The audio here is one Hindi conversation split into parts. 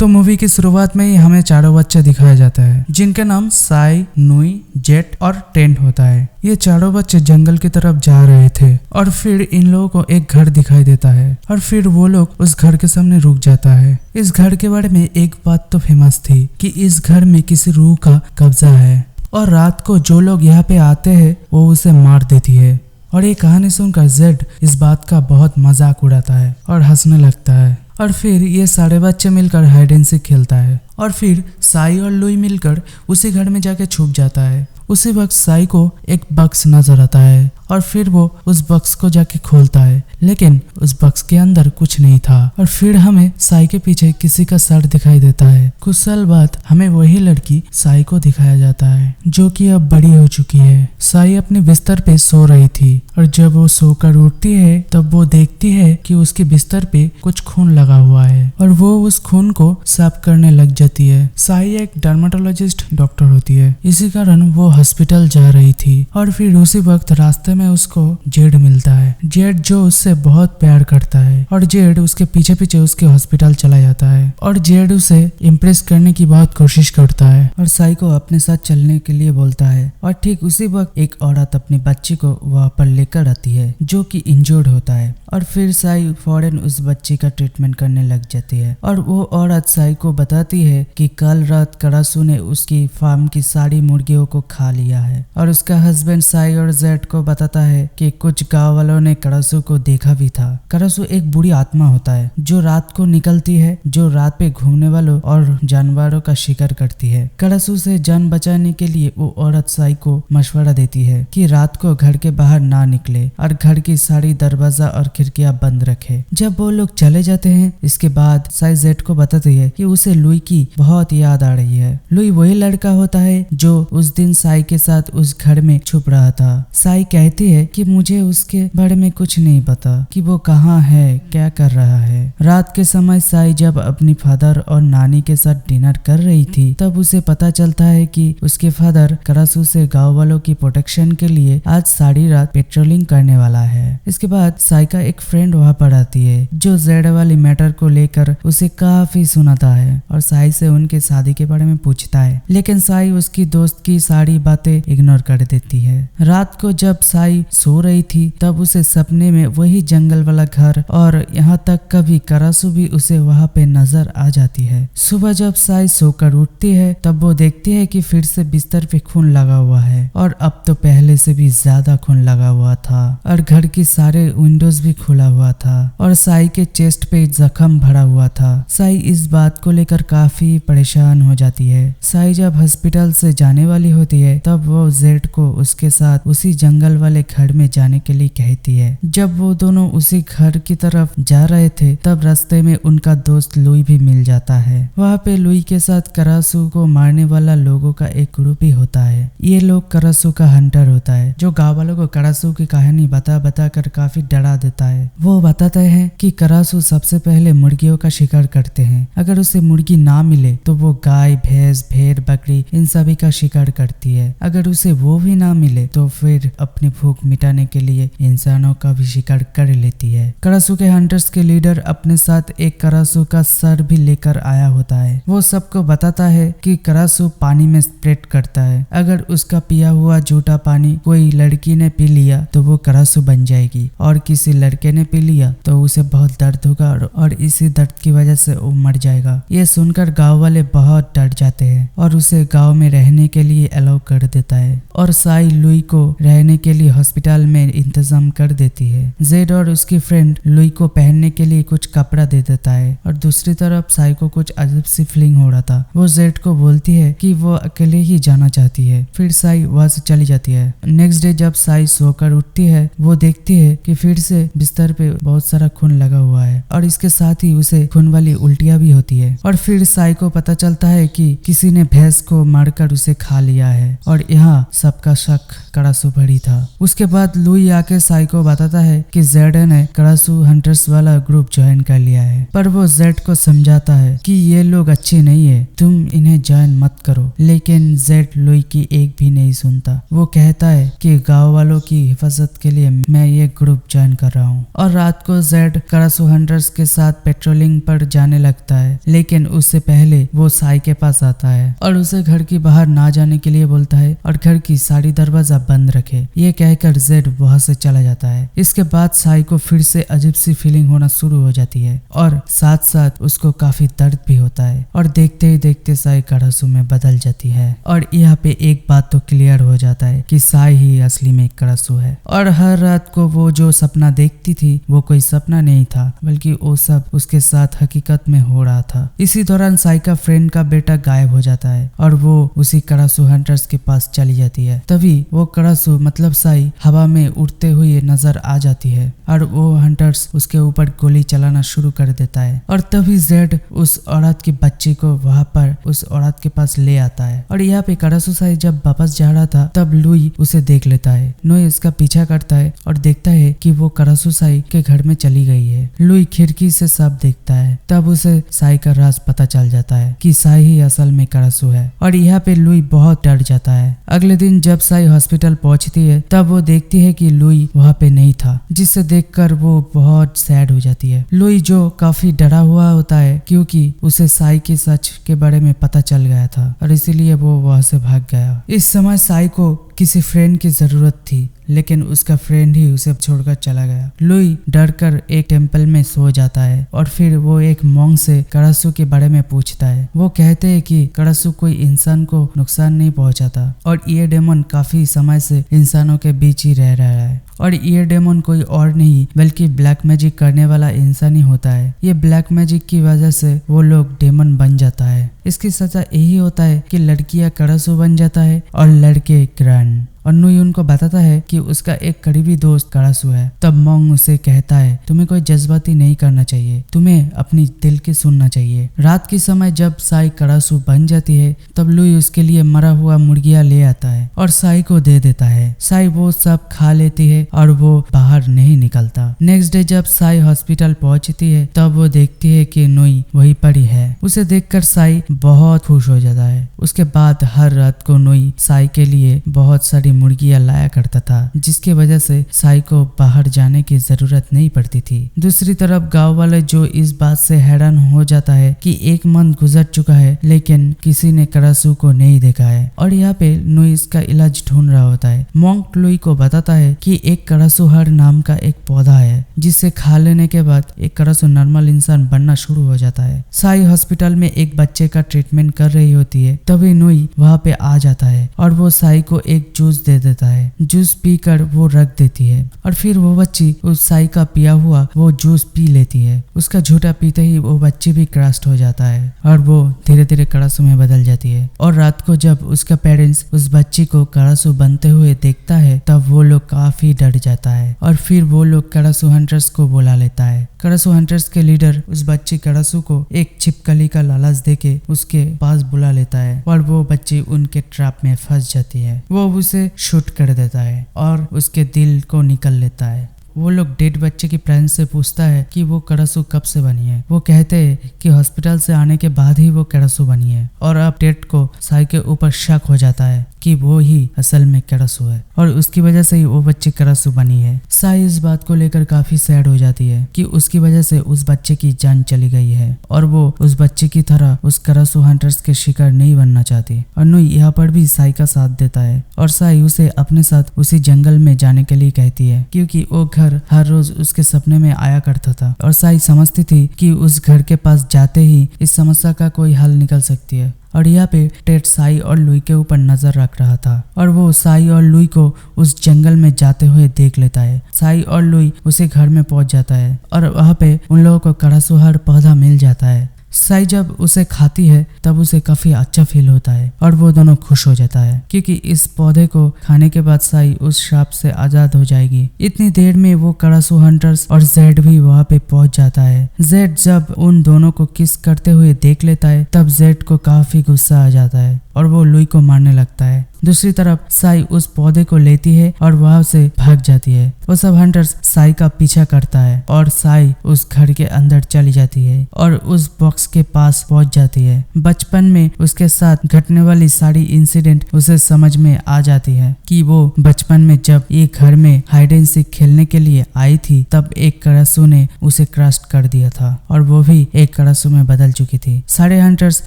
तो मूवी की शुरुआत में ही हमें चारों बच्चे दिखाया जाता है जिनके नाम साई, नुई, जेट और टेंट होता है। ये चारों बच्चे जंगल की तरफ जा रहे थे और फिर इन लोगों को एक घर दिखाई देता है और फिर वो लोग उस घर के सामने रुक जाता है। इस घर के बारे में एक बात तो फेमस थी कि इस घर में किसी रूह का कब्जा है और रात को जो लोग यहाँ पे आते हैं वो उसे मार देती है। और ये कहानी सुनकर जेड इस बात का बहुत मजाक उड़ाता है और हंसने लगता है और फिर ये सारे बच्चे मिलकर हाइड एंड सीक खेलता है और फिर साई और लुई मिलकर उसी घर में जाके छुप जाता है। उसी वक्त साई को एक बक्स नजर आता है और फिर वो उस बक्स को जाके खोलता है, लेकिन उस बक्स के अंदर कुछ नहीं था और फिर हमें साई के पीछे किसी का सर दिखाई देता है। कुछ साल बाद हमें वही लड़की साई को दिखाया जाता है जो कि अब बड़ी हो चुकी है। साई अपने बिस्तर पे सो रही थी और जब वो सोकर उठती है तब वो देखती है कि उसके बिस्तर पे कुछ खून लगा हुआ है और वो उस खून को साफ करने लग जाती है। साई एक डर्मेटोलॉजिस्ट डॉक्टर होती है, इसी कारण वो हॉस्पिटल जा रही थी और फिर उसी वक्त रास्ते में उसको जेड मिलता है। जेड जो उससे बहुत प्यार करता है और जेड उसके पीछे पीछे उसके हॉस्पिटल चला जाता है और जेड उसे इम्प्रेस करने की बहुत कोशिश करता है और साई को अपने साथ चलने के लिए बोलता है। और ठीक उसी वक्त एक औरत अपनी बच्ची को वहाँ पर लेकर आती है जो कि इंजर्ड होता है और फिर साई फौरन उस बच्ची का ट्रीटमेंट करने लग जाती है और वो औरत साई को बताती है कि कल रात करासू ने उसकी फार्म की सारी मुर्गियों को खा लिया है और उसका हस्बैंड साई और जेड को बताता है कि कुछ गांव वालों ने करासू को देखा भी था। करासू एक बुरी आत्मा होता है जो रात को निकलती है, जो रात पे घूमने वालों और जानवरों का शिकार करती है। करासू से जान बचाने के लिए वो औरत साई को मशवरा देती है कि रात को घर के बाहर ना निकले और घर की सारी दरवाजा और खिड़कियां बंद रखे। जब वो लोग चले जाते हैं इसके बाद साई जेड को बताती है कि उसे लुई की बहुत याद आ रही है। लुई वही लड़का होता है जो उस दिन साई के साथ उस घर में छुप रहा था। साई कहती है कि मुझे उसके बारे में कुछ नहीं पता कि वो कहाँ है, क्या कर रहा है। रात के समय साई जब अपनी फादर और नानी के साथ डिनर कर रही थी तब उसे पता चलता है कि उसके फादर करासू से गांव वालों की प्रोटेक्शन के लिए आज सारी रात पेट्रोलिंग करने वाला है। इसके बाद साई का एक फ्रेंड वहाँ पर आती है जो जेड वाली मैटर को लेकर उसे काफी सुनाता है और साई से उनके शादी के बारे में पूछता है, लेकिन साई उसकी दोस्त की सारी बातें इग्नोर कर देती है। रात को जब साई सो रही थी तब उसे सपने में वही जंगल वाला घर और यहाँ तक कभी करासू भी उसे वहाँ पे नजर आ जाती है। सुबह जब साई सोकर उठती है तब वो देखती है कि फिर से बिस्तर पे खून लगा हुआ है और अब तो पहले से भी ज्यादा खून लगा हुआ था और घर की सारे विंडोज भी खुला हुआ था और साई के चेस्ट पे जख्म भरा हुआ था। साई इस बात को लेकर काफी परेशान हो जाती है। साई जब हॉस्पिटल से जाने वाली होती है तब वो जेड को उसके साथ उसी जंगल वाले घर में जाने के लिए कहती है। जब वो दोनों उसी घर की तरफ जा रहे थे तब रास्ते में उनका दोस्त लुई भी मिल जाता है। वहाँ पे लुई के साथ करासू को मारने वाला लोगों का एक ग्रुप भी होता है। ये लोग करासू का हंटर होता है जो गाँव वालों को करासू की कहानी बता कर काफी डरा देता है। वो बताते हैं कि करासू सबसे पहले मुर्गियों का शिकार करते हैं। अगर उसे मुर्गी ना मिले तो वो गाय, भैंस, भेड़, बकरी इन सभी का शिकार करती है। अगर उसे वो भी ना मिले तो फिर अपनी भूख मिटाने के लिए इंसानों का भी शिकार कर लेती है। करासू के हंटर्स के लीडर अपने साथ एक करासू का सर भी लेकर आया होता है। वो सबको बताता है कि करासू पानी में स्प्रेड करता है। अगर उसका पिया हुआ झूठा पानी कोई लड़की ने पी लिया तो वो करासू बन जाएगी और किसी लड़के ने पी लिया तो उसे बहुत दर्द होगा और इसी दर्द की वजह से वो मर जाएगा। ये सुनकर गांव वाले बहुत डर जाते हैं और उसे गांव में रहने के लिए अलाउ कर देता है और साई लुई को रहने के लिए हॉस्पिटल में इंतजाम कर देती है। जेड और उसकी फ्रेंड लुई को पहनने के लिए कुछ कपड़ा दे देता है और दूसरी तरफ साई को कुछ अजीब सी फीलिंग हो रहा था। वो जेड को बोलती है कि वो अकेले ही जाना चाहती है। फिर साई वहां से चली जाती है। नेक्स्ट डे जब साई सोकर उठती है वो देखती है कि फिर से बिस्तर पे बहुत सारा खून लगा हुआ है और इसके साथ ही उसे खून वाली उल्टियां भी होती है। और फिर साई को पता चलता है कि किसी ने भैंस को मारकर उसे खा लिया है और यहाँ सबका शक करासू पर ही था। उसके बाद लुई आके साई को बताता है कि जेड ने करासू हंटर्स वाला ग्रुप ज्वाइन कर लिया है, पर वो जेड को समझाता है कि ये लोग अच्छे नहीं है, तुम इन्हें ज्वाइन मत करो। लेकिन जेड लुई की एक भी नहीं सुनता। वो कहता है कि गांव वालों की हिफाजत के लिए मैं ये ग्रुप ज्वाइन कर रहा हूँ हूँ। और रात को जेड करासु हंटर्स के साथ पेट्रोलिंग पर जाने लगता है, लेकिन उससे पहले वो साई के पास आता है और उसे घर की बाहर ना जाने के लिए बोलता है और घर की सारी दरवाजा बंद रखे। ये कहकर जेड वहां से चला जाता है। इसके बाद साई को फिर से अजीब सी फीलिंग होना शुरू हो जाती है और साथ साथ उसको काफी दर्द भी होता है और देखते ही देखते साई करासु में बदल जाती है। और यहाँ पे एक बात तो क्लियर हो जाता है कि साई ही असली में करासु है और हर रात को वो जो सपना देखती थी वो कोई सपना नहीं था, बल्कि वो सब उसके साथ हकीकत में हो रहा था। इसी दौरान साई का फ्रेंड का बेटा गायब हो जाता है और वो उसी करासु हंटर्स के पास चली जाती है। तभी वो करासु मतलब साई हवा में उड़ते हुए नजर आ जाती है और वो हंटर्स उसके ऊपर गोली चलाना शुरू कर देता है। और तभी जेड उस औरत की बच्ची को वहां पर उस औरत के पास ले आता है। और यहाँ पे करासु साई जब वापस जा रहा था तब लुई उसे देख लेता है। लुई इसका पीछा करता है और देखता है कि वो करासु साई के घर में चली गई है। लुई खिड़की से सब देखता है, तब उसे साई का राज पता चल जाता है कि साई ही असल में करासु है। और यहाँ पे लुई बहुत डर जाता है। अगले दिन जब साई हॉस्पिटल पहुंचती है तब वो देखती है कि लुई वहाँ पे नहीं था, जिससे देखकर वो बहुत सैड हो जाती है। लुई जो काफी डरा हुआ होता है क्योंकि उसे साई के सच के बारे में पता चल गया था और इसीलिए वो वहां से भाग गया। इस समय साई को किसी फ्रेंड की जरूरत थी, लेकिन उसका फ्रेंड ही उसे छोड़कर चला गया। लुई डरकर एक टेम्पल में सो जाता है और फिर वो एक मॉन्क से करासु के बारे में पूछता है। वो कहते हैं कि करासु कोई इंसान को नुकसान नहीं पहुंचाता और ये डेमन काफी समय से इंसानों के बीच ही रह रहा है और ये डेमन कोई और नहीं बल्कि ब्लैक मैजिक करने वाला इंसान ही होता है। ये ब्लैक मैजिक की वजह से वो लोग डेमन बन जाता है। इसकी सजा यही होता है कि लड़कियां करासु बन जाता है और लड़के ग्रैंड। और नुई उनको बताता है कि उसका एक करीबी दोस्त करासु है। तब मोंग उसे कहता है तुम्हें कोई जज्बाती नहीं करना चाहिए, तुम्हें अपनी दिल की सुनना चाहिए। रात के समय जब साई करासु बन जाती है तब लुई उसके लिए मरा हुआ मुर्गिया ले आता है और साई को दे देता है। साई वो सब खा लेती है और वो बाहर नहीं निकलता। नेक्स्ट डे जब साई हॉस्पिटल पहुंचती है तब वो देखती है कि नुई वहीं पर ही है। उसे देखकर साई बहुत खुश हो जाता है। उसके बाद हर रात को नुई साई के लिए बहुत सारी मुर्गियां लाया करता था, जिसकी वजह से साई को बाहर जाने की जरूरत नहीं पड़ती थी। दूसरी तरफ गांव वाले जो इस बात से हैरान हो जाता है कि एक मंथ गुजर चुका है लेकिन किसी ने करासु को नहीं देखा है और यहाँ पे नुई इसका इलाज ढूंढ रहा होता है। मोंक लुई को बताता है कि एक करासुहर नाम का एक पौधा है जिसे खा लेने के बाद एक करासु नॉर्मल इंसान बनना शुरू हो जाता है। साई हॉस्पिटल में एक बच्चे का ट्रीटमेंट कर रही होती है, तभी नुई वहाँ पे आ जाता है और वो साई को एक जूस दे देता है। जूस पीकर वो रख देती है और फिर वो बच्ची उस साई का पिया हुआ वो जूस पी लेती है। उसका झूठा पीते ही वो बच्ची भी क्रस्ट हो जाता है और वो धीरे धीरे करासु में बदल जाती है। और रात को जब उसका पेरेंट्स उस बच्ची को करासु बनते हुए देखता है तब वो लोग काफी डर जाता है और फिर वो लोग करासु हंटर्स को बुला लेता है। करासु हंटर्स के लीडर उस बच्ची करासु को एक छिपकली का लालच देके उसके पास बुला लेता है और वो बच्ची उनके ट्रैप में फंस जाती है। वो उसे शूट कर देता है और उसके दिल को निकल लेता है। वो लोग डेड बच्चे की पेरेंट्स से पूछता है कि वो करासु कब से बनी है। वो कहते हैं कि हॉस्पिटल से आने के बाद ही वो करासु बनी है और अब डेड को साई के ऊपर शक हो जाता है कि वो ही असल में करासु है और उसकी वजह से ही वो बच्ची करासु बनी है। साई इस बात को लेकर काफी सैड हो जाती है कि उसकी वजह से उस बच्चे की जान चली गई है और वो उस बच्चे की तरह उस करासु हंटर्स के शिकार नहीं बनना चाहती। और नुई यहाँ पर भी साई का साथ देता है और साई उसे अपने साथ उसी जंगल में जाने के लिए कहती है क्योंकि वो घर हर रोज उसके सपने में आया करता था और साई समझती थी कि उस घर के पास जाते ही इस समस्या का कोई हल निकल सकती है। और यहाँ पे टेड साई और लुई के ऊपर नजर रख रहा था और वो साई और लुई को उस जंगल में जाते हुए देख लेता है। साई और लुई उसे घर में पहुंच जाता है और वहाँ पे उन लोगों को करासुहर पौधा मिल जाता है। साई जब उसे खाती है तब उसे काफी अच्छा फील होता है और वो दोनों खुश हो जाता है क्योंकि इस पौधे को खाने के बाद साई उस श्राप से आजाद हो जाएगी। इतनी देर में वो करासु हंटर्स और जेड भी वहाँ पे पहुंच जाता है। जेड जब उन दोनों को किस करते हुए देख लेता है तब जेड को काफी गुस्सा आ जाता है और वो लुई को मारने लगता है। दूसरी तरफ साई उस पौधे को लेती है और वहां से भाग जाती है। वो सब हंटर्स साई का पीछा करता है और साई उस घर के अंदर चली जाती है और उस बॉक्स के पास पहुंच जाती है। बचपन में उसके साथ घटने वाली सारी इंसिडेंट उसे समझ में आ जाती है कि वो बचपन में जब एक घर में हाइड एंड सीक खेलने के लिए आई थी तब एक करासू ने उसे क्रश कर दिया था और वो भी एक करासू में बदल चुकी थी। सारे हंटर्स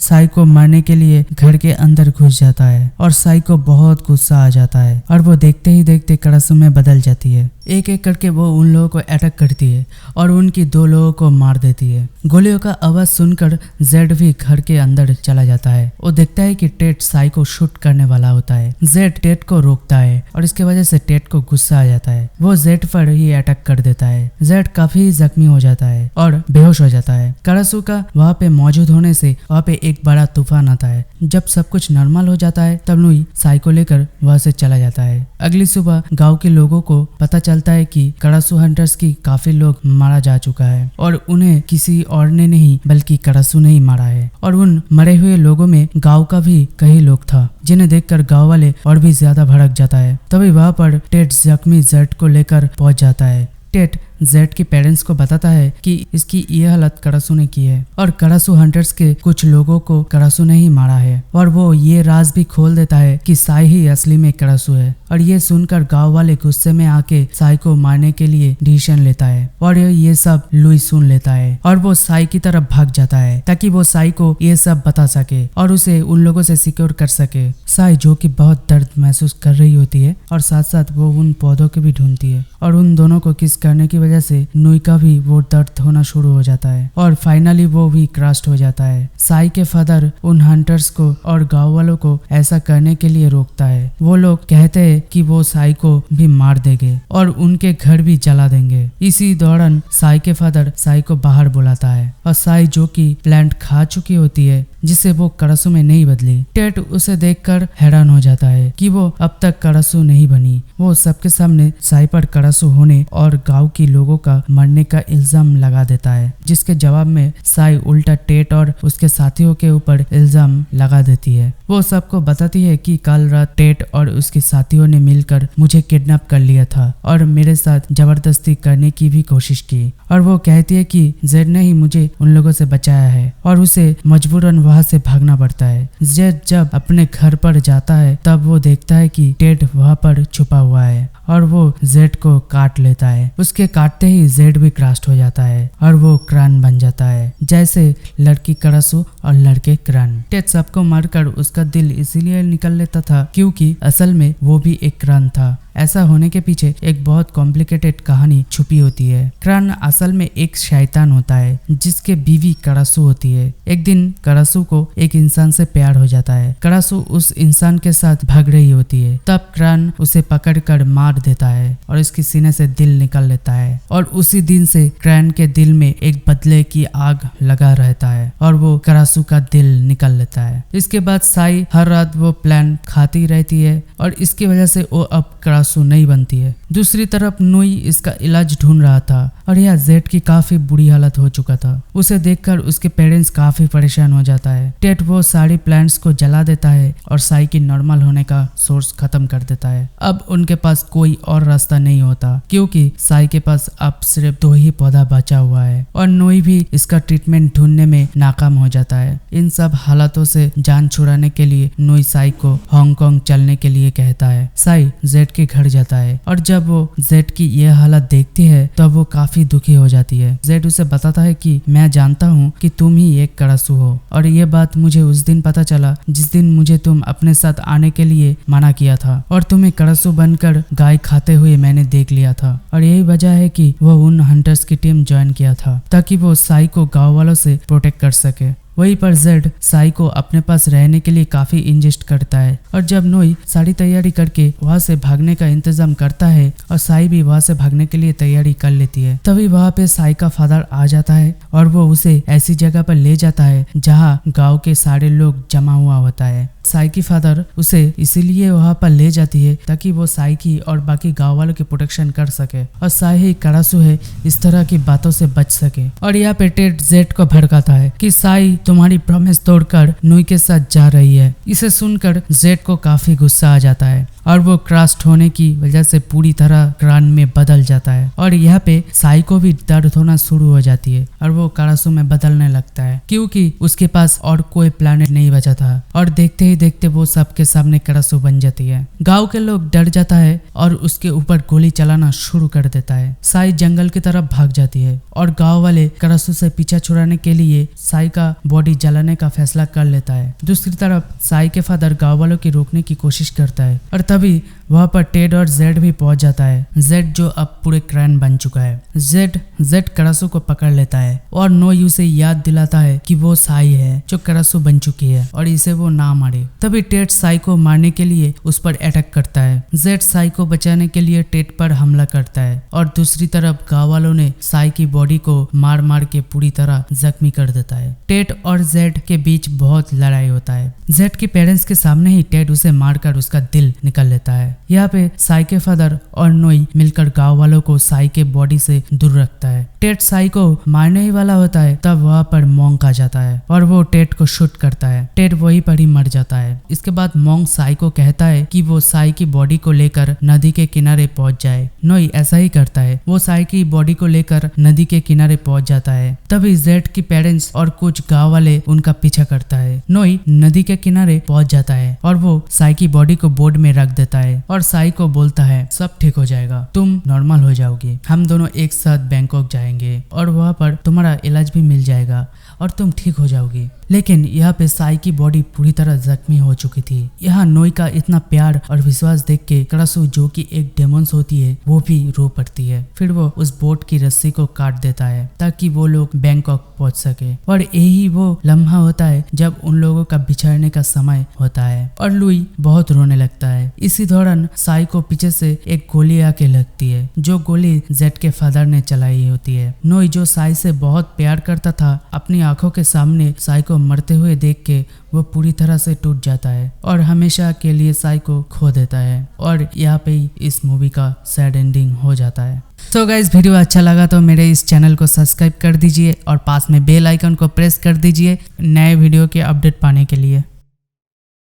साई को मारने के लिए घर के अंदर घुस जाता है और साई को बहुत गुस्सा आ जाता है और वो देखते ही देखते करासू में बदल जाती है। एक एक करके वो उन लोगों को अटैक करती है और उनकी 2 लोगों को मार देती है। गोलियों का आवाज सुनकर जेड भी घर के अंदर चला जाता है। वो देखता है कि टेड साई को शूट करने वाला होता है। जेड टेड को रोकता है और इसके वजह से टेड को गुस्सा आ जाता है। वो जेड पर ही अटैक कर देता है। जेड काफी जख्मी हो जाता है और बेहोश हो जाता है। करासू का वहाँ पे मौजूद होने से वहाँ पे एक बड़ा तूफान आता है। जब सब कुछ नॉर्मल हो जाता है तब लुई साई को लेकर वहाँ से चला जाता है। अगली सुबह गाँव के लोगों को पता चलता है कि करासू हंटर्स की काफी लोग मारा जा चुका है और उन्हें किसी और ने नहीं बल्कि करासू ने ही मारा है। और उन मरे हुए लोगों में गांव का भी कई लोग था, जिन्हें देखकर गांव वाले और भी ज्यादा भड़क जाता है। तभी वहां पर टेड जख्मी जेड को लेकर पहुंच जाता है। टेड जेड के पेरेंट्स को बताता है कि इसकी ये हालत करासू ने की है और करासू हंटर्स के कुछ लोगों को करासू ने ही मारा है। और वो ये राज भी खोल देता है कि साई ही असली में करासू है। और ये सुनकर गांव वाले गुस्से में आके साई को मारने के लिए डिसीजन लेता है और ये सब लुई सुन लेता है और वो साई की तरफ भाग जाता है ताकि वो साई को ये सब बता सके और उसे उन लोगों से सिक्योर कर सके। साई जो कि बहुत दर्द महसूस कर रही होती है और साथ साथ वो उन पौधों को भी ढूंढती है और उन दोनों को किस करने की वजह से नुई का भी वो दर्द होना शुरू हो जाता है और फाइनली वो भी क्रस्ट हो जाता है। साई के फादर उन हंटर्स को और गांव वालों को ऐसा करने के लिए रोकता है। वो लोग कहते हैं कि वो साई को भी मार देंगे और उनके घर भी जला देंगे। इसी दौरान साई के फादर साई को बाहर बुलाता है और साई जो कि प्लांट खा चुकी होती है जिससे वो करासू में नहीं बदली। टेड उसे देखकर हैरान हो जाता है कि वो अब तक करासू नहीं बनी। वो सबके सामने साई पर करासू होने और गांव के लोगों का मरने का इल्जाम लगा देता है, जिसके जवाब में साई उल्टा टेड और उसके साथियों के ऊपर इल्जाम लगा देती है। वो सबको बताती है कि कल रात टेड और उसके साथियों ने मिलकर मुझे किडनैप कर लिया था और मेरे साथ जबरदस्ती करने की भी कोशिश की और वो कहती है कि जेड ने ही मुझे उन लोगों से बचाया है और उसे मजबूरन वहां से भागना पड़ता है। जेड जब अपने घर पर जाता है तब वो देखता है कि टेड वहां पर छुपा हुआ है और वो जेड को काट लेता है। उसके काटते ही जेड भी क्रस्ट हो जाता है और वो क्रैन बन जाता है, जैसे लड़की करासू और लड़के क्रैन। टेड सबको मारकर उसका दिल इसीलिए निकल लेता था क्योंकि असल में वो भी एक क्रैन था। ऐसा होने के पीछे एक बहुत कॉम्प्लिकेटेड कहानी छुपी होती है। क्रैन असल में एक शैतान होता है जिसके बीवी करासू होती है। एक दिन करासू को एक इंसान से प्यार हो जाता है। करासू उस इंसान के साथ भाग रही होती है, तब क्रैन उसे पकड़कर मार देता है और इसके सीने से दिल निकाल लेता है और उसी दिन से क्रैन के दिल में एक बदले की आग लगा रहता है और वो करासू का दिल निकाल लेता है। इसके बाद साई हर रात वो प्लान खाती रहती है और इसकी वजह से वो अब करासू नहीं बनती है। दूसरी तरफ नुई इसका इलाज ढूंढ रहा था और यह जेड की काफी बुरी हालत हो चुका था। उसे देखकर उसके पेरेंट्स काफी परेशान हो जाता है। टेड वो सारी प्लांट्स को जला देता है और साई की नॉर्मल होने का सोर्स खत्म कर देता है। अब उनके पास कोई और रास्ता नहीं होता क्योंकि साई के पास अब सिर्फ 2 ही पौधा बचा हुआ है और नुई भी इसका ट्रीटमेंट ढूंढने में नाकाम हो जाता है। इन सब हालातों से जान छुड़ाने के लिए नुई साई को हांगकांग चलने के लिए कहता है। साई जेड के घर जाता है और जब वो जेड की यह हालत देखती है तब वो काफी दुखी हो जाती है। जेड उसे बताता है कि मैं जानता हूँ कि तुम ही एक करासू हो और ये बात मुझे उस दिन पता चला जिस दिन मुझे तुम अपने साथ आने के लिए मना किया था और तुम्हें करासू बनकर गाय खाते हुए मैंने देख लिया था और यही वजह है कि वो उन हंटर्स की टीम ज्वाइन किया था ताकि वो साई को गाँव वालों से प्रोटेक्ट कर सके। वहीं पर जेड साई को अपने पास रहने के लिए काफी इंजेस्ट करता है और जब नोई सारी तैयारी करके वहां से भागने का इंतजाम करता है और साई भी वहां से भागने के लिए तैयारी कर लेती है, तभी वहां पे साई का फादर आ जाता है और वो उसे ऐसी जगह पर ले जाता है जहां गांव के सारे लोग जमा हुआ होता है। साई की फादर उसे इसीलिए वहाँ पर ले जाती है ताकि वो साई की और बाकी गाँव वालों की प्रोटेक्शन कर सके और साई ही करासु है इस तरह की बातों से बच सके। और यहाँ पे टेड जेड को भड़काता है कि साई तुम्हारी प्रॉमिस तोड़कर नुई के साथ जा रही है। इसे सुनकर जेड को काफी गुस्सा आ जाता है और वो क्रस्ट होने की वजह से पूरी तरह क्रान में बदल जाता है। और यहाँ पे साई को भी दर्द होना शुरू हो जाती है और वो करासु में बदलने लगता है क्योंकि उसके पास और कोई प्लेनेट नहीं बचा था। और देखते ही देखते वो सबके सामने करासु बन जाती है। गांव के लोग डर जाता है और उसके ऊपर गोली चलाना शुरू कर देता है। साई जंगल की तरफ भाग जाती है और गांव वाले करासु से पीछा छुड़ाने के लिए साई का बॉडी जलाने का फैसला कर लेता है। दूसरी तरफ साई के फादर गांव वालों की रोकने की कोशिश करता है और तभी वहाँ पर टेड और जेड भी पहुंच जाता है। जेड जो अब पूरे क्रैन बन चुका है। जेड करासु को पकड़ लेता है और नोई उसे याद दिलाता है कि वो साई है जो करासु बन चुकी है और इसे वो ना मारे। तभी टेड साई को मारने के लिए उस पर अटैक करता है। जेड साई को बचाने के लिए टेड पर हमला करता है और दूसरी तरफ गाँव वालों ने साई की बॉडी को मार मार के पूरी तरह जख्मी कर देता है। टेड और जेड के बीच बहुत लड़ाई होता है। जेड के पेरेंट्स के सामने ही टेड उसे मारकर उसका दिल निकाल लेता है। यहाँ पे साई के फादर और नोई मिलकर गांव वालों को साई के बॉडी से दूर रखता है। टेड साई को मारने ही वाला होता है तब वहाँ पर मोंग आ जाता है और वो टेड को शूट करता है। टेड वहीं पर ही मर जाता है। इसके बाद मोंग साई को कहता है कि वो साई की बॉडी को लेकर नदी के किनारे पहुंच जाए। नोई ऐसा ही करता है। वो साई की बॉडी को लेकर नदी के किनारे पहुंच जाता है। तभी जेड की पेरेंट्स और कुछ गाँव वाले उनका पीछा करता है। नोई नदी के किनारे पहुंच जाता है और वो साई की बॉडी को बोर्ड में रख देता है और साई को बोलता है सब ठीक हो जाएगा, तुम नॉर्मल हो जाओगी, हम दोनों एक साथ बैंकॉक जाएंगे और वहाँ पर तुम्हारा इलाज भी मिल जाएगा और तुम ठीक हो जाओगी। लेकिन यहाँ पे साई की बॉडी पूरी तरह जख्मी हो चुकी थी। यहाँ नोई का इतना प्यार और विश्वास देख के करासु जो कि एक डेमोन्स होती है वो भी रो पड़ती है। फिर वो उस बोट की रस्सी को काट देता है ताकि वो लोग बैंकॉक पहुंच सके। और यही वो लम्हा होता है जब उन लोगों का बिछड़ने का समय होता है और लुई बहुत रोने लगता है। इसी दौरान साई को पीछे से एक गोली आके लगती है जो गोली जेड के फादर ने चलाई होती है। नोई जो साई से बहुत प्यार करता था अपनी आंखों के सामने साई को मरते हुए देख के वो पूरी तरह से टूट जाता है और हमेशा के लिए साई को खो देता है। और यहाँ पे ही इस मूवी का सैड एंडिंग हो जाता है। तो गाइस वीडियो अच्छा लगा तो मेरे इस चैनल को सब्सक्राइब कर दीजिए और पास में बेल आइकन को प्रेस कर दीजिए नए वीडियो के अपडेट पाने के लिए।